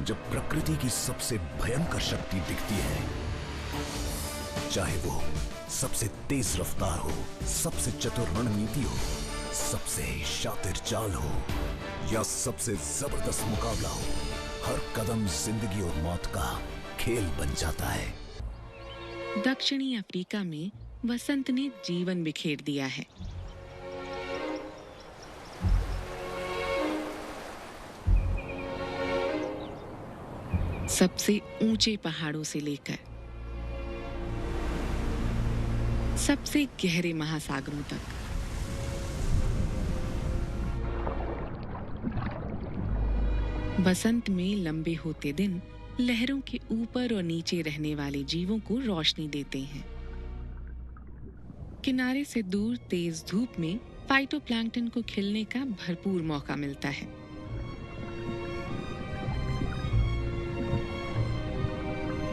जब प्रकृति की सबसे भयंकर शक्ति दिखती है, चाहे वो सबसे तेज रफ्तार हो, सबसे चतुर रणनीति हो, सबसे शातिर चाल हो या सबसे जबरदस्त मुकाबला हो, हर कदम जिंदगी और मौत का खेल बन जाता है। दक्षिणी अफ्रीका में वसंत ने जीवन बिखेर दिया है। सबसे ऊंचे पहाड़ों से लेकर सबसे गहरे महासागरों तक, बसंत में लंबे होते दिन लहरों के ऊपर और नीचे रहने वाले जीवों को रोशनी देते हैं। किनारे से दूर तेज धूप में फाइटोप्लैंक्टन को खिलने का भरपूर मौका मिलता है।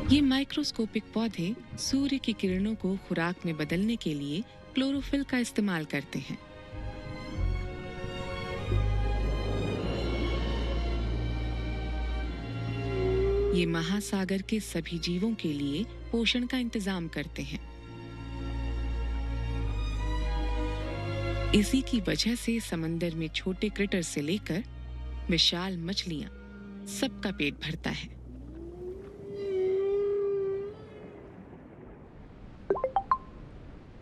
ये माइक्रोस्कोपिक पौधे सूर्य की किरणों को खुराक में बदलने के लिए क्लोरोफिल का इस्तेमाल करते हैं। ये महासागर के सभी जीवों के लिए पोषण का इंतजाम करते हैं। इसी की वजह से समंदर में छोटे क्रिटर से लेकर विशाल मछलियां सबका पेट भरता है।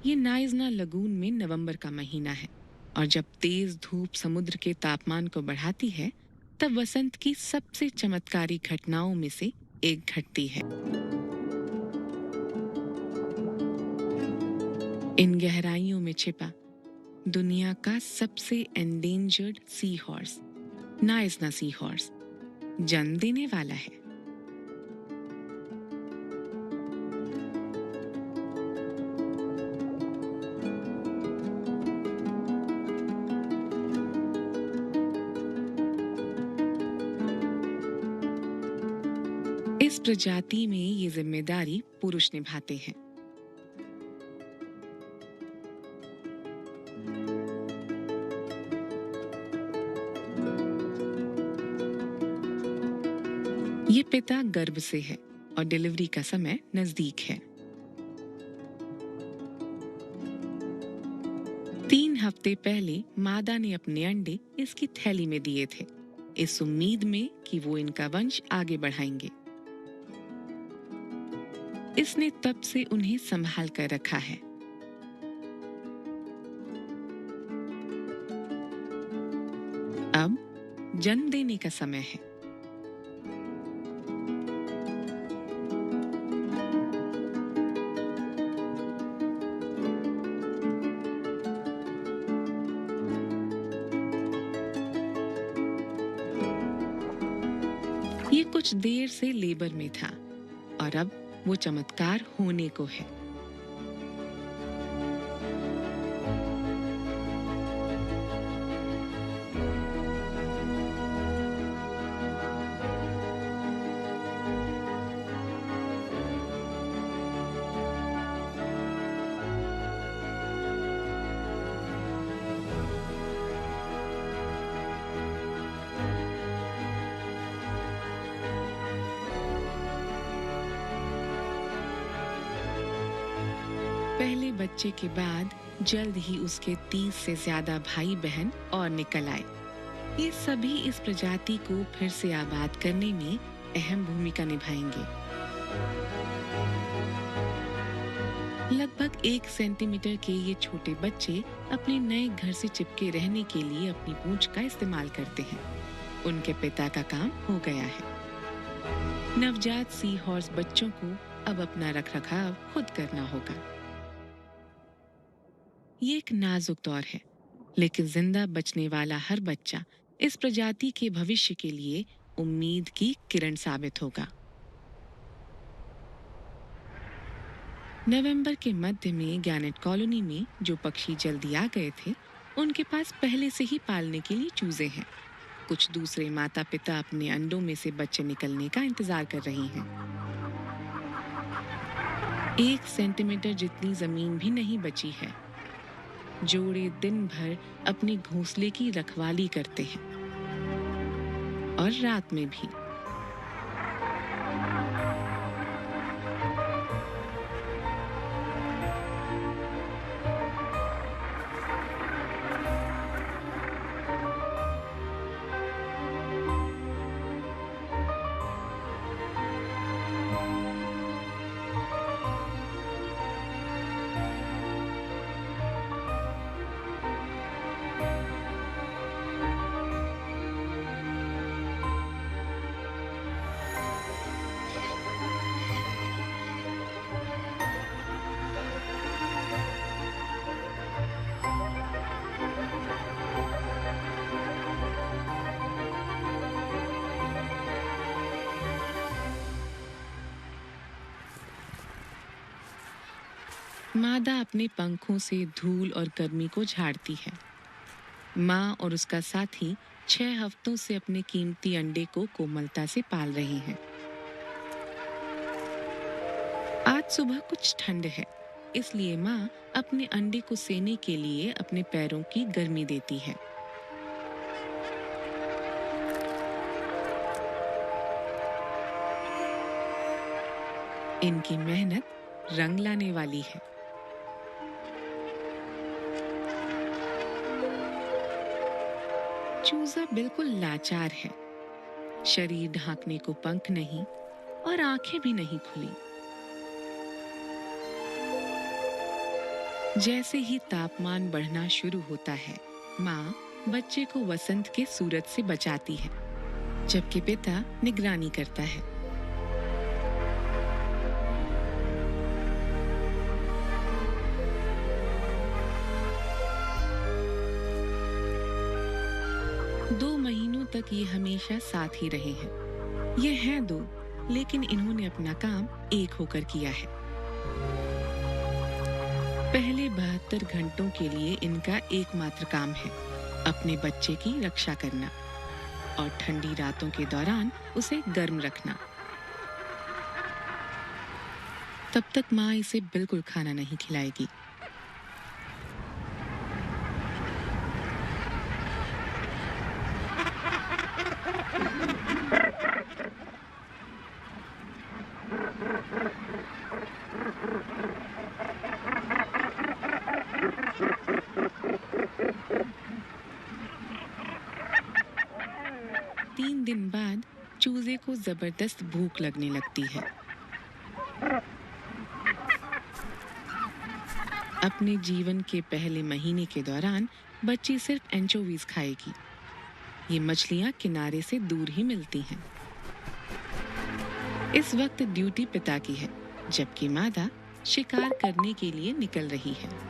ये नाइजना लगून में नवंबर का महीना है और जब तेज धूप समुद्र के तापमान को बढ़ाती है, तब वसंत की सबसे चमत्कारी घटनाओं में से एक घटती है। इन गहराइयों में छिपा दुनिया का सबसे endangered sea horse, नाइजना sea horse, जन्म देने वाला है। इस प्रजाति में ये जिम्मेदारी पुरुष निभाते हैं। ये पिता गर्भ से है और डिलीवरी का समय नजदीक है। 3 हफ्ते पहले मादा ने अपने अंडे इसकी थैली में दिए थे, इस उम्मीद में कि वो इनका वंश आगे बढ़ाएंगे। इसने तब से उन्हें संभाल कर रखा है। अब जन्म देने का समय है। ये कुछ देर से लेबर में था और अब वो चमत्कार होने को है। पहले बच्चे के बाद जल्द ही उसके 30 से ज्यादा भाई बहन और निकल आए। ये सभी इस प्रजाति को फिर से आबाद करने में अहम भूमिका निभाएंगे। लगभग 1 सेंटीमीटर के ये छोटे बच्चे अपने नए घर से चिपके रहने के लिए अपनी पूंछ का इस्तेमाल करते हैं। उनके पिता का काम हो गया है। नवजात सी हॉर्स बच्चों को अब अपना रखरखाव खुद करना होगा। ये एक नाजुक दौर है, लेकिन जिंदा बचने वाला हर बच्चा इस प्रजाति के भविष्य के लिए उम्मीद की किरण साबित होगा। नवंबर के मध्य में गैनेट कॉलोनी में जो पक्षी जल्दी आ गए थे, उनके पास पहले से ही पालने के लिए चूजे हैं। कुछ दूसरे माता पिता अपने अंडों में से बच्चे निकलने का इंतजार कर रही हैं। 1 सेंटीमीटर जितनी जमीन भी नहीं बची है। जोड़े दिन भर अपने घोंसले की रखवाली करते हैं और रात में भी। मादा अपने पंखों से धूल और गर्मी को झाड़ती है। माँ और उसका साथी 6 हफ्तों से अपने कीमती अंडे को कोमलता से पाल रही हैं। आज सुबह कुछ ठंड है, इसलिए माँ अपने अंडे को सेने के लिए अपने पैरों की गर्मी देती है। इनकी मेहनत रंग लाने वाली है। चूजा बिल्कुल लाचार है। शरीर ढांकने को पंख नहीं और आंखें भी नहीं खुली। जैसे ही तापमान बढ़ना शुरू होता है, माँ बच्चे को वसंत के सूरज से बचाती है, जबकि पिता निगरानी करता है। दो महीनों तक ये हमेशा साथ ही रहे हैं। ये हैं दो, लेकिन इन्होंने अपना काम एक होकर किया है। पहले 72 घंटों के लिए इनका एकमात्र काम है अपने बच्चे की रक्षा करना और ठंडी रातों के दौरान उसे गर्म रखना। तब तक माँ इसे बिल्कुल खाना नहीं खिलाएगी। तीन दिन बाद चूजे को जबरदस्त भूख लगने लगती है। अपने जीवन के पहले महीने के दौरान बच्ची सिर्फ एंचोवीज खाएगी। ये मछलियां किनारे से दूर ही मिलती हैं। इस वक्त ड्यूटी पिता की है, जबकि मादा शिकार करने के लिए निकल रही है।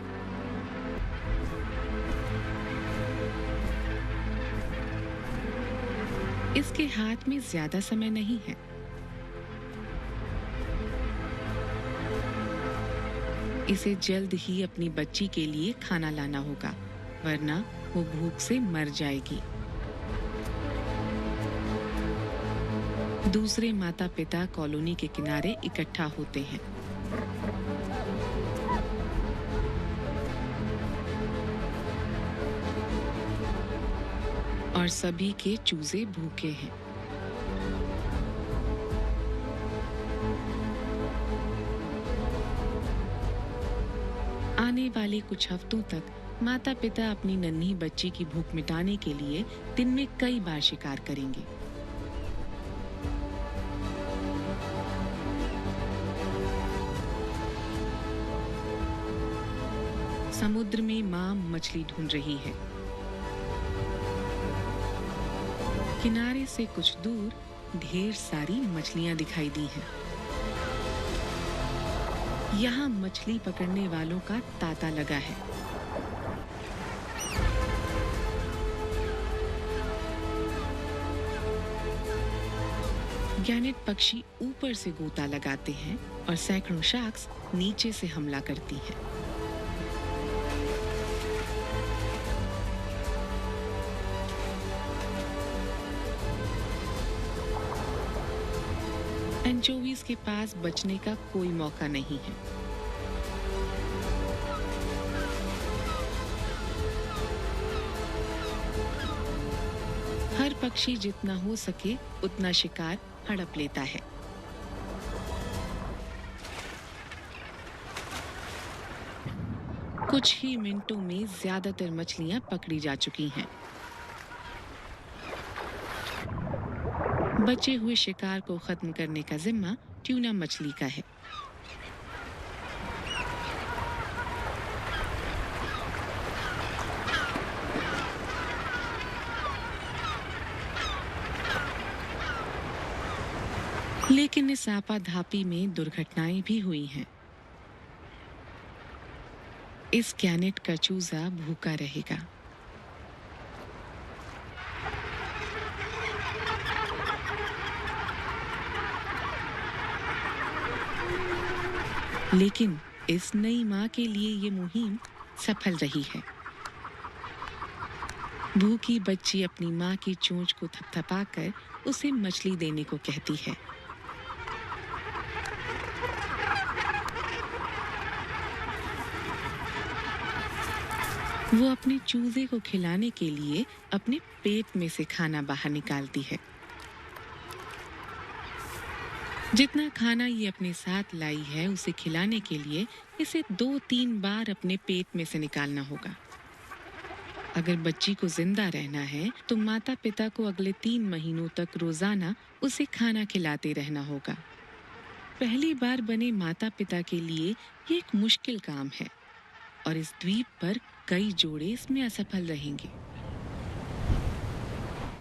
इसके हाथ में ज्यादा समय नहीं है। इसे जल्द ही अपनी बच्ची के लिए खाना लाना होगा, वरना वो भूख से मर जाएगी। दूसरे माता पिता कॉलोनी के किनारे इकट्ठा होते हैं। और सभी के चूजे भूखे हैं। आने वाले कुछ हफ्तों तक माता पिता अपनी नन्ही बच्ची की भूख मिटाने के लिए दिन में कई बार शिकार करेंगे। समुद्र में मां मछली ढूंढ रही है। किनारे से कुछ दूर ढेर सारी मछलियां दिखाई दी हैं। यहाँ मछली पकड़ने वालों का तांता लगा है। गैनेट पक्षी ऊपर से गोता लगाते हैं और सैकड़ों शार्क्स नीचे से हमला करती हैं। एंचोवीज के पास बचने का कोई मौका नहीं है। हर पक्षी जितना हो सके उतना शिकार हड़प लेता है। कुछ ही मिनटों में ज्यादातर मछलियां पकड़ी जा चुकी हैं। बचे हुए शिकार को खत्म करने का जिम्मा ट्यूना मछली का है। लेकिन इस आपाधापी में दुर्घटनाएं भी हुई हैं। इस गैनेट का चूजा भूखा रहेगा। लेकिन इस नई माँ के लिए ये मुहिम सफल रही है। भूखी बच्ची अपनी माँ की चोंच को थपथपाकर उसे मछली देने को कहती है। वो अपने चूजे को खिलाने के लिए अपने पेट में से खाना बाहर निकालती है। जितना खाना ये अपने साथ लाई है उसे खिलाने के लिए इसे 2-3 बार अपने पेट में से निकालना होगा। अगर बच्ची को जिंदा रहना है तो माता पिता को अगले 3 महीनों तक रोजाना उसे खाना खिलाते रहना होगा। पहली बार बने माता पिता के लिए ये एक मुश्किल काम है और इस द्वीप पर कई जोड़े इसमें असफल रहेंगे।